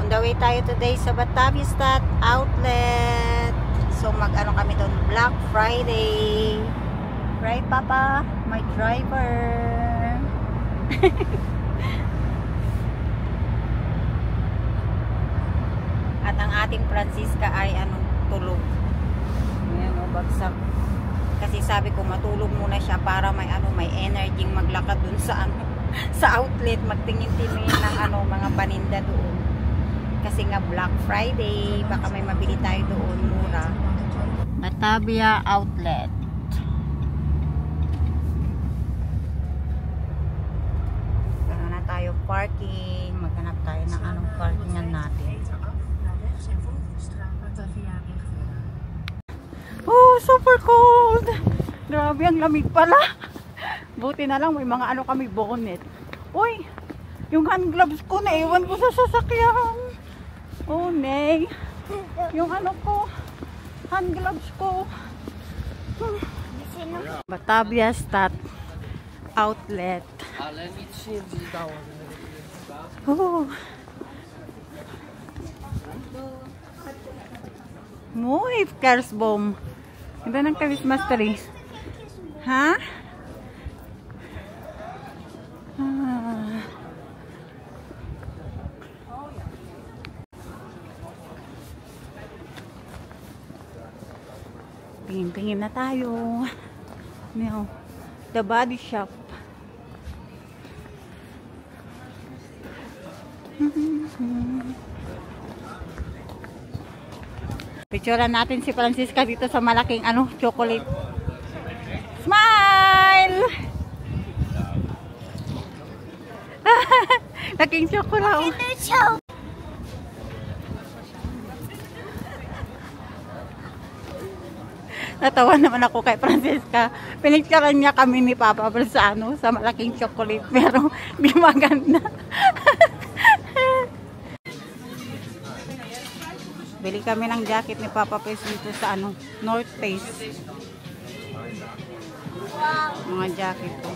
On the way tayo today sa Bataviastat Outlet. So mag-ano kami doon, Black Friday. Right, Papa? My driver. At ang ating Francisca ay tulog. Ayan, bagsak. Kasi sabi ko matulog muna siya para may may energy maglakad dun sa sa outlet, magtingin-tingin ng mga paninda doon. Kasi nga Black Friday, baka may mabili tayo doon mura. Batavia Outlet. Gano'n na tayo parking, maghanap tayo ng anong parkingan natin. Oh, super cold! Grabe, ang lamig pala. Buti na lang may mga kami bonnet. Uy, yung hand gloves ko naiwan ko sa sasakyan. Oh, nay. Yung ko, hand gloves ko. Bataviastat Outlet. Oh. Muy Kersbom. Ganda ng Christmas tree. Ha? Tingin-tingin na tayo. The Body Shop. Picturean natin si Francisca dito sa malaking chocolate. Smile! Laking chocolate. Natawa naman ako kay Francisca. Pinicturean niya kami ni Papa sa sa malaking chocolate, pero di maganda. Bili kami ng jacket ni Papa dito sa North Face. Mga jacket ko.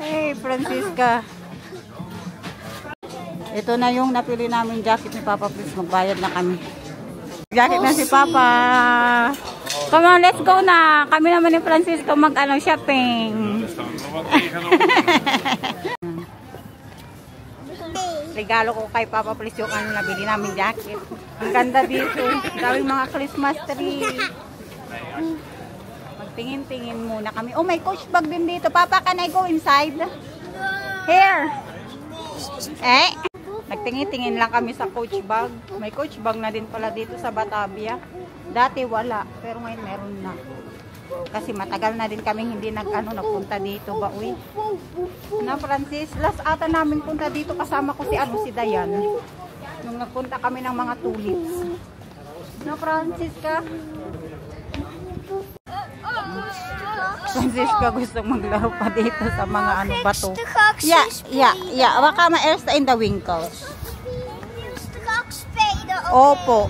Hey, Francisca. Ito na yung napili namin jacket ni Papa, please. Magbayad na kami. Jacket na si Papa. Come on, let's go na. Kami naman ni Francisco shopping. Regalo ko kay Papa, please, yung nabili namin jacket. Ang ganda dito. Daming mga Christmas tree. Magtingin-tingin muna kami. Oh, may Coach bag din dito. Papa, can I go inside? Here. Nagtingin-tingin lang kami sa Coach bag. May Coach bag na din pala dito sa Batavia. Dati wala, pero ngayon meron na. Kasi matagal na din kami hindi nagpunta dito ba, uy. Francis, last ata namin punta dito kasama ko si Dayan. Nung nagpunta kami ng mga tulips. Francisca? Francisca gusto maglaro pa dito sa mga bato. Yeah. Baka ma-ersta in the winkles. Opo.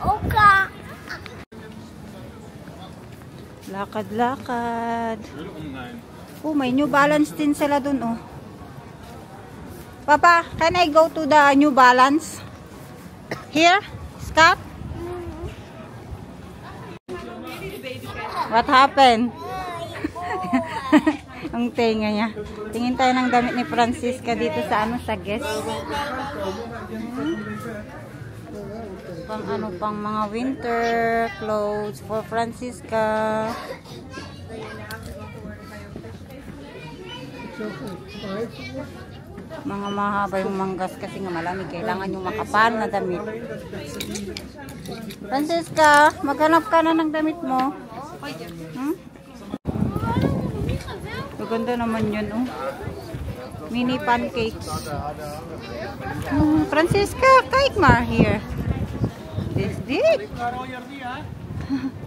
Okay. Lakad-lakad. Oh, may New Balance din sila dun, oh. Papa, can I go to the New Balance? Here? Scott? What happened? Ang tenga niya. Tingin tayo ng damit ni Francisca dito sa sa Guess. Pang mga winter clothes for Francisca. Mga mahaba yung manggas kasi nga malamig. Kailangan yung makapal na damit. Francisca, maghanap ka na ng damit mo. Maganda naman yun, oh. Mini pancakes. Francisca, kijk maar here. This deep.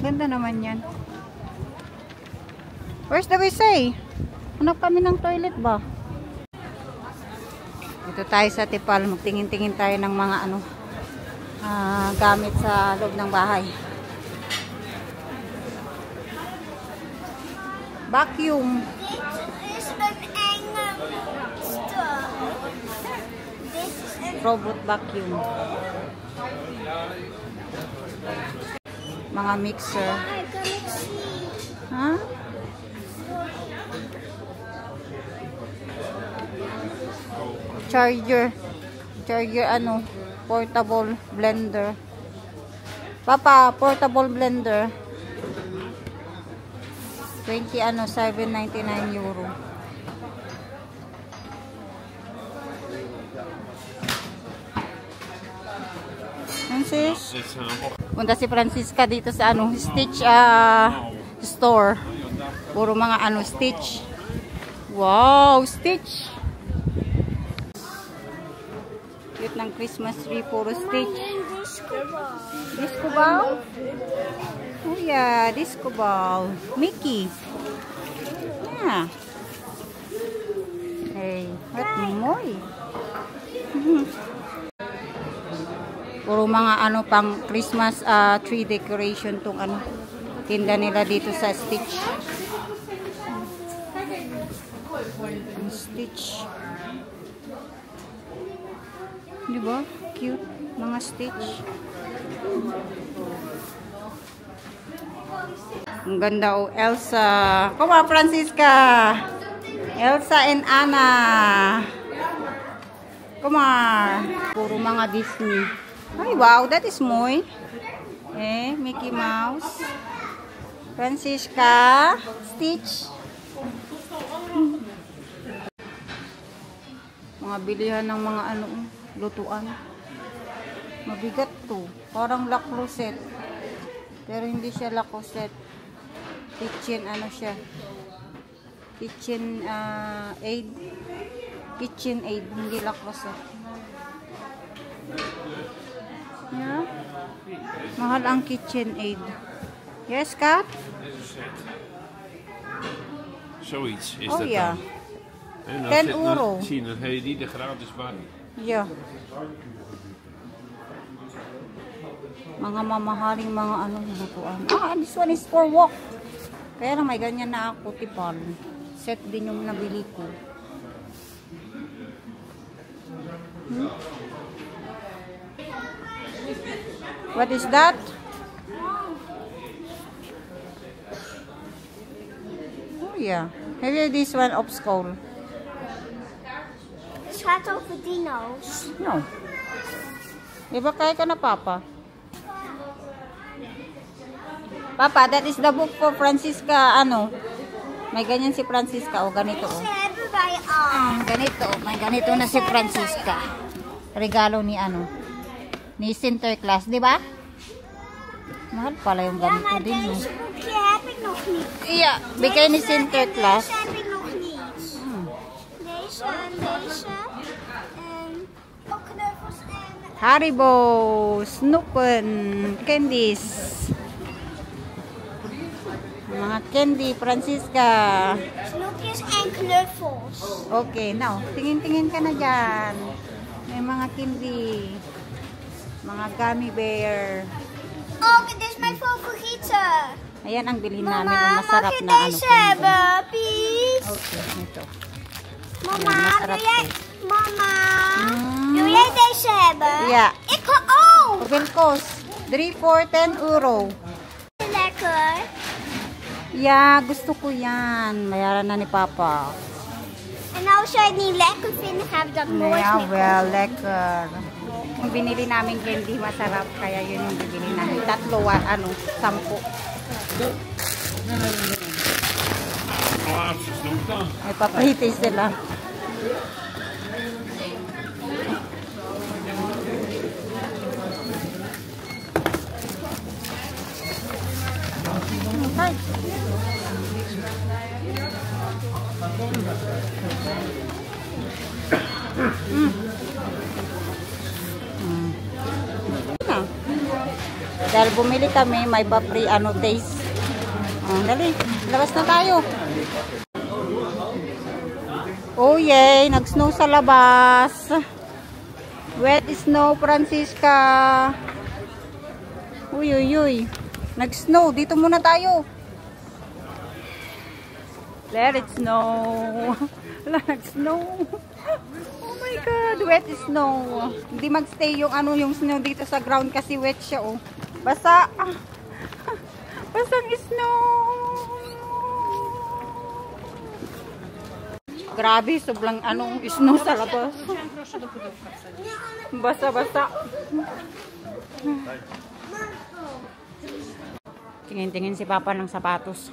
Ganda naman yan. Where's the Wisay? Hanap kami ng toilet ba? Dito tayo sa Tipal. Magtingin-tingin tayo ng mga gamit sa loob ng bahay. Vacuum. Robot vacuum. Mga mixer. Ha? Charger. Charger ano? Portable blender. Papa, portable blender. 20 ano, 7.99 euro. Francis? Punta si Francisca dito sa ano, Stitch store. Puro mga ano, Stitch. Wow, Stitch. Cute ng Christmas tree, puro Stitch. Disco ball? Oh yeah, disco ball. Mickey. Yeah. Hey, what more? Puro mga ano pang Christmas tree decoration tong ano tinda nila dito sa Stitch. Stitch. Di ba? Cute mga Stitch. Ang ganda oh, Elsa. Come on, Francisca. Elsa and Anna. Come on. Puro mga Disney. Ay, wow, that is Moy. Eh, Mickey Mouse. Francisca. Stitch. Mga bilihan ng mga ano, lutuan. Mabigat to. Parang La Creuset. Pero hindi siya La Creuset. Kitchen, ano siya. Kitchen aid. Kitchen aid, hindi La Creuset. Yeah. Mahal ang kitchen aid. Yes, Kat? Zoiets is Oh dat ja. dan. 10 euro. Zie je, dan heb je die er gratis bij. Yeah. Mga mamahaling mga ano lutuan. This one is for walk. Kaya lang may ganyan na ako, tipal. Set din yung nabili ko. What is that? Oh yeah. Have you this one of skull? Shadow for dinos. No. Iba kaya ka na, Papa? Papa, that is the book for Francisca, ano? May ganyan si Francisca, o ganito, o. Ganito, may ganito na si Francisca. Regalo ni, ano, ni Sinterklaas, di ba? Mahal pala yung ganito din, no? heb ik nog niet. Iya, bigay ni Sinterklaas. Deze heb ik nog niet. Deze en deze. En ook knuffels en... Haribo, Snoopin, candies. Mga candy, Francisca. Snoepjes en knuffels. Okay, now, tingin-tingin ka na dyan. May mga candy. Mga gummy bear. Oh, dit is mijn favoriete. Ayan ang bilhin namin. Mama, Ang masarap mag je na ano. deze candy. hebben, please? Okay, ito. Mama, Ayan, masarap wil jij... to. Mama, Mm. wil jij deze hebben? Ja. Ik ga ook. Hoeveel kost? 3 for 10 euro. Lekker. Yeah, gusto ko yan. Bayaran na ni Papa. En als jij het niet lekker vindt, dan heb ik dat nooit Yeah, meer. well, lekker. Yung binili namin candy, masarap. Kaya yun yung bibili namin. Tatlo, 10. Laatste snoep dan. May papriti sila. Hi. Dahil bumili kami, may papri taste. Dali, labas na tayo. Oh yay, nag-snow sa labas. Wet snow, Francisca. Uy, uy, uy. Nag-snow, dito muna tayo. Let it snow. Wala, nag-snow. Oh my my God, wet snow. Hindi magstay yung ano yung snow dito sa ground kasi wet siya oh. Basa. Basang snow. Grabe, sobrang ano, snow sa labas. Basa-basa. Tingin-tingin si Papa ng sapatos.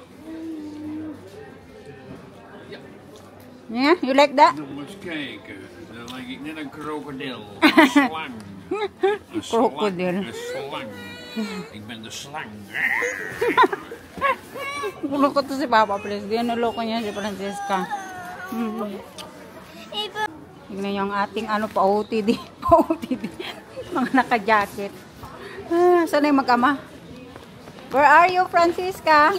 Yeah, you like that? Nog eens kijken. Dan lijk ik net een krokodil. Een slang. Een Krokodil. Een slang. Ik ben de slang. Gulo ko to si Papa, please. Ginuloko niya si Francesca. Tignan niyo ang ating ano, pa-OTD. Pa-OTD. Mga naka-jacket. Saan yung mag-ama? Where are you, Francesca?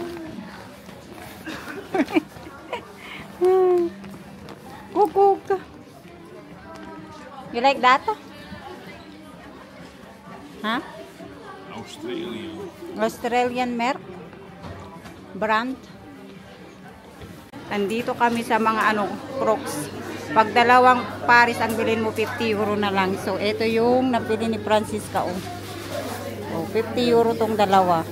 Kukuk. You like that? Huh? Australian merk? Brand? Andito kami sa mga ano, Crocs. Pag dalawang pares ang bilhin mo, 50 euro na lang. So, ito yung nabili ni Francisca. Oh. So, 50 euro tong dalawa.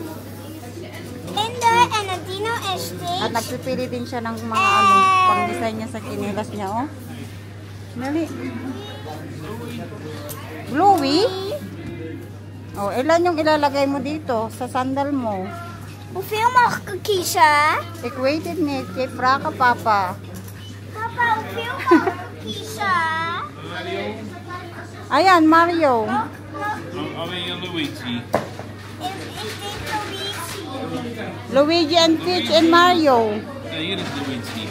At nagpipili din siya ng mga ano, pang-design niya sa kinilas niya. Oh. Dali. Bluey? Oh, ilan yung ilalagay mo dito sa sandal mo? Hoeveel mag ik kiezen? Ik weet het niet. Kay Fraka, Papa. Papa, hoeveel mag ik kiezen? Ayan, Mario. Alleen Luigi. Ik denk Luigi. Luigi and Peach and Mario. Nee, hier is Luigi.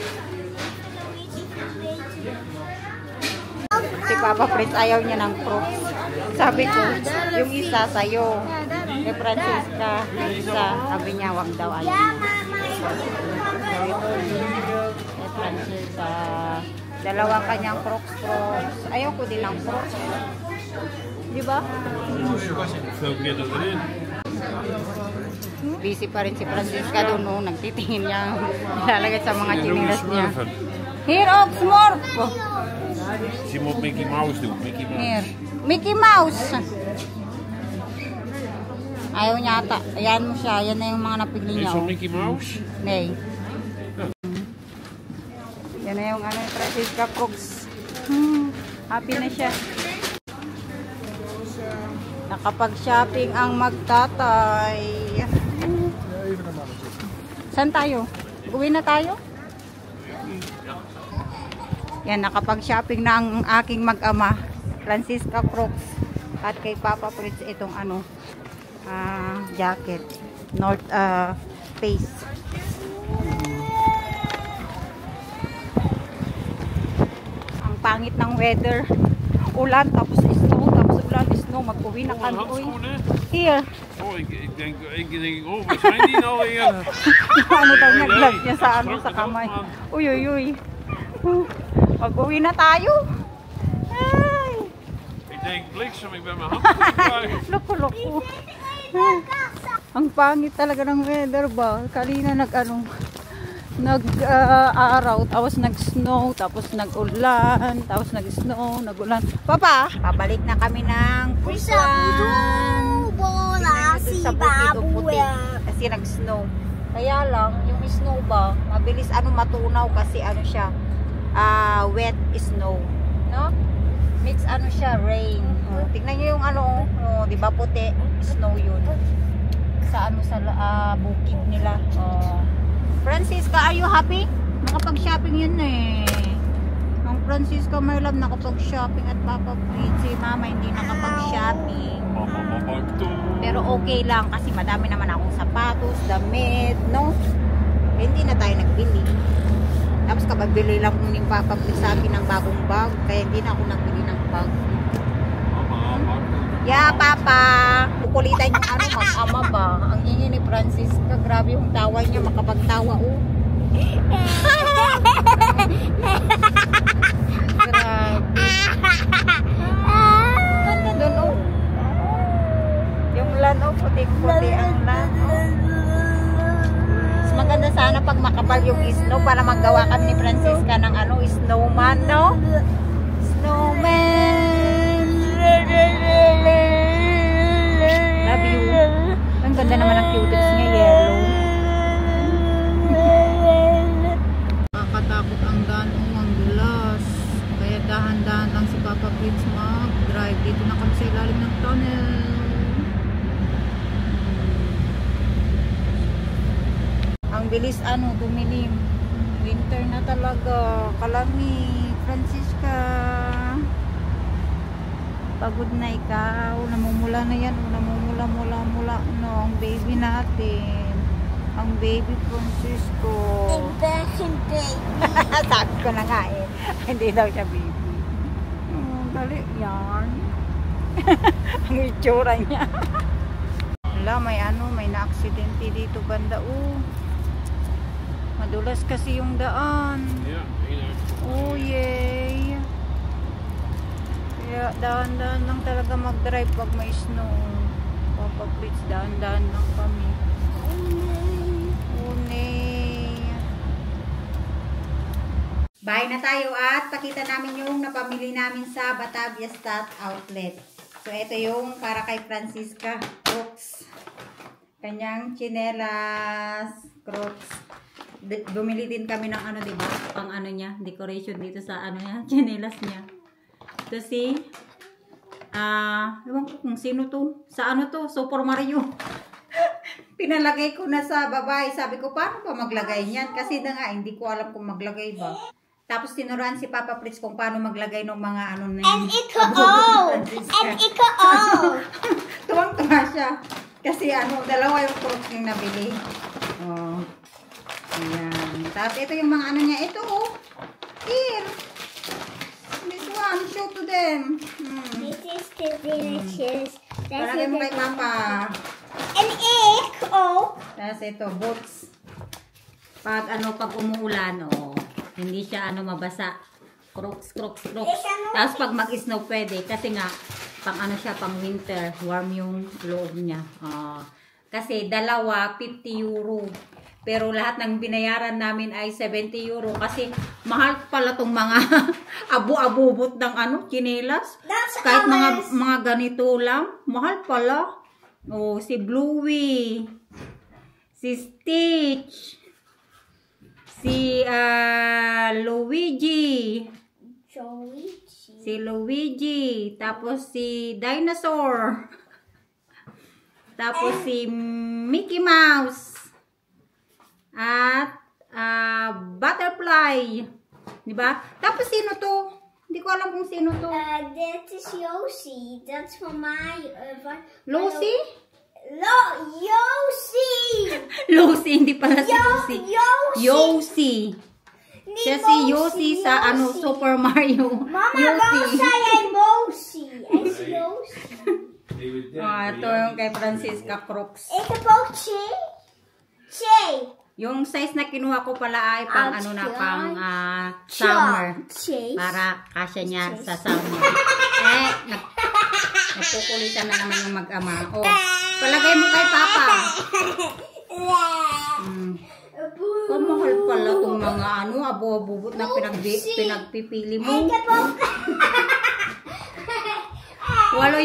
Si Papa Fritz ayaw niya ng Crocs. Sabi ko, yung isa sa'yo. Kay Francesca, yung isa, sabi niya, wag daw ayaw Ja, niya. mama. Kay Francesca, dalawang kanyang Crocs. Ayaw ko din ng Crocs. Di ba? Veel keer dat erin. Busy pa rin si Francesca doon, no? Nagtitingin niya. Nilalagay sa mga chinilas niya. Here, oh, Smurf! Je moet Mickey Mouse doen. Mickey Mouse. Here. Mickey Mouse! Ayaw niya ata. Ayan mo siya. Ayan na yung mga napili Is niya. dat Oh. Mickey Mouse? Nay. Yan na yung ano, Francesca Crocs. Happy na siya. Nakapag-shopping ang magtatay. Saan tayo? Uwi na tayo? Yan, nakapag-shopping na ang aking mag-ama. Francisca Crocs. At kay Papa Fritz itong ano, jacket. North Face. Ang pangit ng weather. Ulan, tapos snow, tapos ulan, snow. Mag-uwi na kami. Handschoenen? Here. Oh, ik denk één keer denk ik, oh, waar zijn die nou weer? Ano daw nag-vlog niya sa ano, sa kamay. Uy, uy, uy. Mag-uwi na tayo. Ay. Ik denk bliksem, ik ben mijn hand kwijt. Loko-loko. Ang pangit talaga ng weather ba? Kanina nag-araw, tapos nag-snow, tapos nag-ulan, tapos nag-snow, nag-ulan. Papa, pabalik na kami ng Quezon. Bola, si baboe. Kasi nag-snow. Kaya lang, yung snow ba, mabilis matunaw kasi siya, wet snow. No? Mix siya, rain. Tingnan nyo yung di ba puti, snow yun. Sa sa bukid nila. Francisca, are you happy? Nakapag-shopping yun eh. Ang Francisca, my love, nakapag-shopping at Papa Fritz. Si Mama hindi nakapag-shopping. Pero okay lang kasi madami naman akong sapatos, damit, no? Eh, hindi na tayo nagbili. Tapos kapag-bili lang kung yung Papa Fritz sa akin ng bagong bag, kaya hindi na ako nagbili ng bag. Yeah, Papa! Kukulitan yung mag-ama ba? Ang ingin ni Francisca, grabe yung tawa niya, makapagtawa, oh. Grabe. Ganda dun, oh. Yung lan, oh, puti-puti ang lan, oh. Mas maganda sana pag makapal yung snow para magawa kami ni Francisca ng snowman, no? Snowman! Love you. Ang ganda naman ang cutex niya, yellow. Kakatakot ang daan, ang dulas. Kaya dahan-dahan lang si Papa Prince mag-drive. Dito na kami sa ilalim ng tunnel. Ang bilis dumilim. Winter na talaga. Kalamig. Francisca. Pagod na ikaw. Namumula na yan. Namumula. No, ang baby natin. Ang baby Francisco. Baby. Sabi ko na nga eh. Hindi daw siya baby. Oh, dali yan. Ang itsura niya. Wala, may na-aksidente dito banda. Madulas kasi yung daan. Yeah, Oh, yay. Kaya dahan-dahan lang talaga mag-drive pag may snow. Papa Prince, dahan-dahan lang kami. Oh, nay. Bye na tayo at pakita namin yung napamili namin sa Batavia Stat Outlet. So, ito yung para kay Francisca Crocs. Kanyang chinelas, Crocs. Bumili din kami ng diba? Pang niya, decoration dito sa niya, chinelas niya. Ito si, ewan ko kung sino to. Sa to? Super Mario. Pinalagay ko na sa babae. Sabi ko, paano ba maglagay niyan? Kasi hindi ko alam kung maglagay ba. Tapos tinuruan si Papa Prince kung paano maglagay ng mga na And ikaw! Tuwang-tuwa siya. Kasi dalawa yung Crocs yung nabili. Oh. Ayan. Tapos ito yung mga niya. Ito Here. This one. Show to them. This is the delicious. Parang mo kay Papa. And Tapos ito, boots. Pag umuulan, hindi siya mabasa. Crocs. Tapos pag mag-snow pwede. Kasi nga, pang siya, pang winter. Warm yung loob niya. Kasi dalawa, 50 euro. Pero lahat ng binayaran namin ay 70 euro. Kasi mahal pala tong mga abu-abubot ng chinelas. Kahit mga ganito lang. Mahal pala. Si Bluey. Si Stitch. Si Luigi. Si Luigi. Tapos si Dinosaur. Tapos si Mickey Mouse. At Butterfly. Diba? Tapos sino to? Hindi ko alam kung sino to. That is Yoshi. That's for my... Lucy? Yoshi! Lucy, hindi pala si Lucy. Yoshi. Siya si Yoshi sa Super Mario. Mama, don't say I'm Yoshi. It's Yoshi. Ito yung kay Francisca Crocs. It's about Che. Yung size na kinuha ko pala ay pang summer. Para kasya niya sa summer. Nagkukulitan na naman yung mag-ama. Palagay mo kay Papa. Kamahal pala itong mga abo-abubot na pinagpipili mo. Walo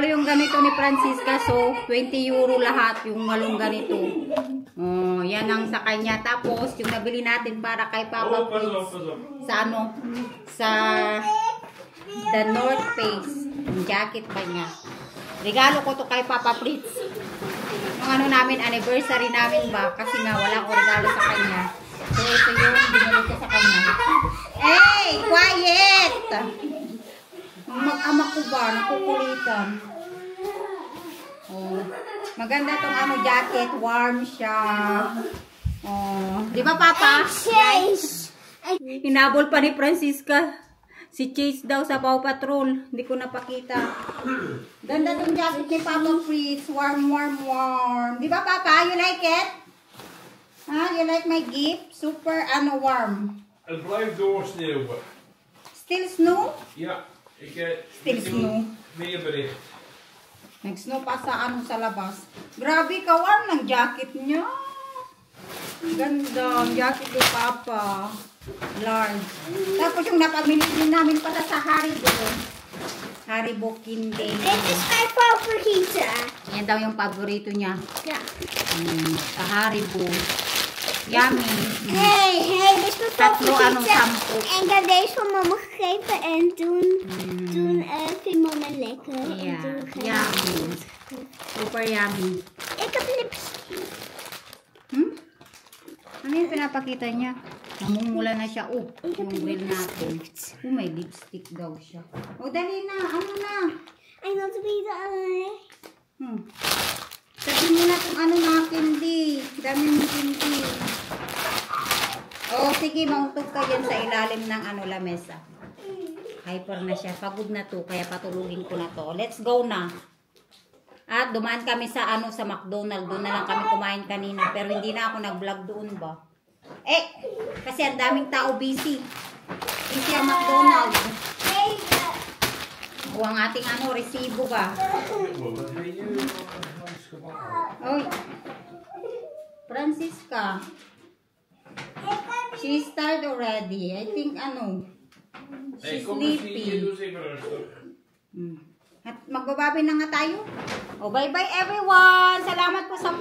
yung ganito ni Francisca. So, 20 euro lahat yung walong ganito. Yan ang sa kanya. Tapos, yung nabili natin para kay Papa Prince sa The North Face. Yung jacket ba niya. Regalo ko to kay Papa Prince. Yung namin, anniversary namin ba? Kasi nga, wala ko regalo sa kanya. So, ito yung binili ko sa kanya. Hey! Quiet! Mag-ama ko ba? Nakukulitan. Maganda tong jacket. Warm siya. Di ba, Papa? Hinabol pa ni Francisca. Si Chase daw sa Paw Patrol. Hindi ko napakita. Ganda tong jacket ni Papa Prince. Warm. Di ba, Papa? You like it? You like my gift? Super, warm. Het blijft doorsneeuwen. Still snow? Ja, ik Still snow. Meer bericht. Nag-snow pa sa sa labas. Grabe ka, warm ng jacket niya. Ganda. Jacket ni Papa. Large. Tapos yung napamili din namin pala sa Haribo. Haribo Kinde. This is my favorite. Yan daw yung paborito niya. Yeah. Sa Haribo. Yummy. Hey, this is my Tatlo anong favorite. 10. En ga deze van mama geven en toen vindt mama lekker. En Yeah. toen ga ik- Yummy. Super yummy. Ik heb lipstick. Ano yung pinapakita niya? Namumula na siya. Oh, yung grill natin. Oh, may lipstick daw siya. Oh, dali na. Ano na? En dat weet ik. Sabihin mo na kung ano na candy. Dami ng candy. Oh, sige. Mautog ka dyan sa ilalim ng lamesa. Hyper na siya. Pagod na to. Kaya patulugin ko na to. Let's go na. At dumaan kami sa sa McDonald's. Doon na lang kami kumain kanina. Pero hindi na ako nag-vlog doon ba? Kasi ang daming tao busy. Busy ang McDonald's. O ang ating resibo ba? Oy. Francisca. She's tired already. I think she's sleepy. At magbababi na nga tayo. Oh, bye-bye everyone. Salamat po sa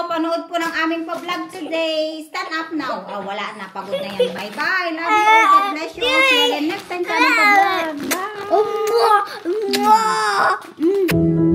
panood po ng aming pa-vlog today. Stand up now. Oh, wala na. Pagod na yan. Bye-bye. Love you all. God bless you all. See you again next time sa aming pa-vlog. Bye.